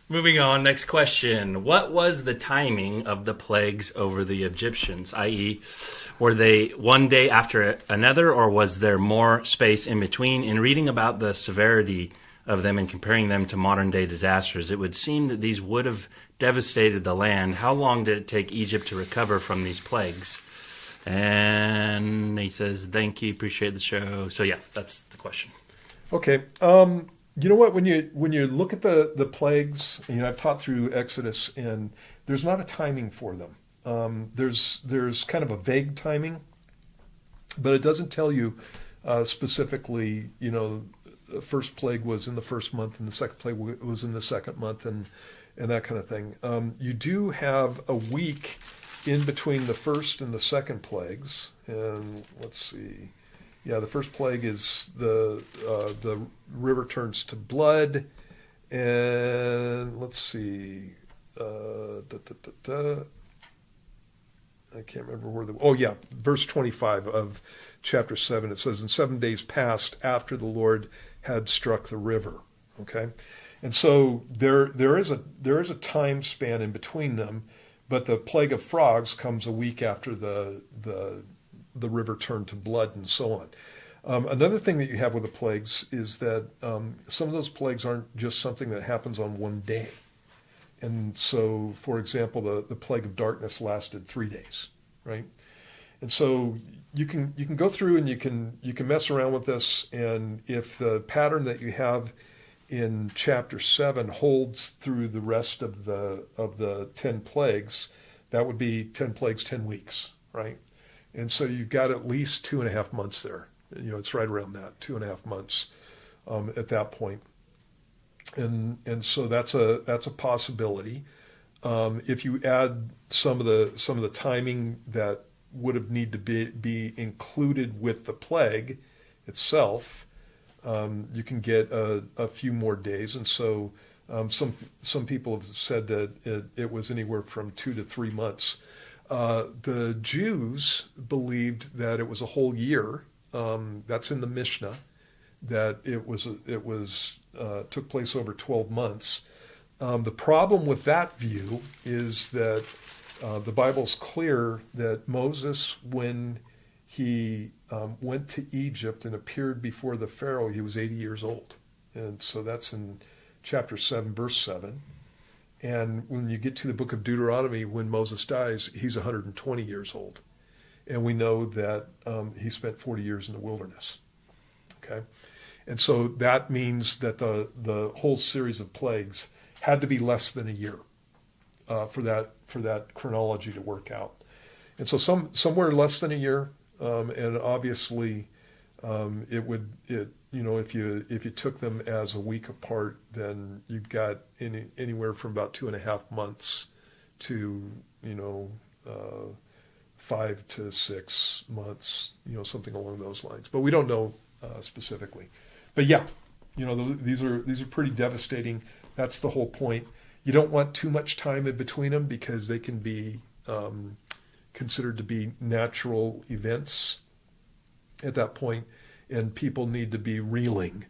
Moving on, next question. What was the timing of the plagues over the Egyptians? I.e., were they one day after another, or was there more space in between? In reading about the severity of them and comparing them to modern day disasters, it would seem that these would have devastated the land. How long did it take Egypt to recover from these plagues? And he says, thank you, appreciate the show. So yeah, that's the question. Okay. You know what? When you look at the plagues, I've taught through Exodus, and there's not a timing for them. There's kind of a vague timing, but it doesn't tell you specifically. The first plague was in the first month, and the second plague was in the second month, and that kind of thing. You do have a week in between the first and the second plagues, and let's see. Yeah, the first plague is the river turns to blood, and let's see. I can't remember where the. Oh yeah, verse 25 of chapter 7. It says, "And 7 days passed after the Lord had struck the river." Okay, and so there is a time span in between them, but the plague of frogs comes a week after the river turned to blood, and so on. Another thing that you have with the plagues is that some of those plagues aren't just something that happens on one day. And so, for example, the plague of darkness lasted 3 days, right? And so you can go through and you can mess around with this, and if the pattern that you have in chapter 7 holds through the rest of the 10 plagues, that would be 10 plagues, 10 weeks, right? And so you've got at least 2.5 months there. It's right around that, 2.5 months at that point. And so that's a possibility. If you add some of the timing that would have need to be included with the plague itself, you can get a few more days. And so some people have said that it was anywhere from 2 to 3 months. The Jews believed that it was a whole year. That's in the Mishnah. That it took place over 12 months. The problem with that view is that the Bible's clear that Moses, when he went to Egypt and appeared before the Pharaoh, he was 80 years old. And so that's in chapter 7, verse 7. And when you get to the book of Deuteronomy, when Moses dies, he's 120 years old. And we know that he spent 40 years in the wilderness. Okay? And so that means that the whole series of plagues had to be less than a year for that chronology to work out. And so somewhere less than a year, and obviously if you took them as a week apart, then you've got anywhere from about 2.5 months to 5 to 6 months, something along those lines. But we don't know specifically. But yeah, these are pretty devastating. That's the whole point. You don't want too much time in between them because they can be considered to be natural events at that point, and people need to be reeling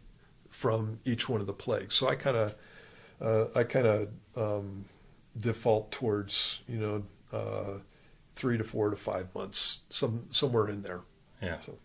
from each one of the plagues. So I kind of default towards 3 to 4 to 5 months, somewhere in there. Yeah. So.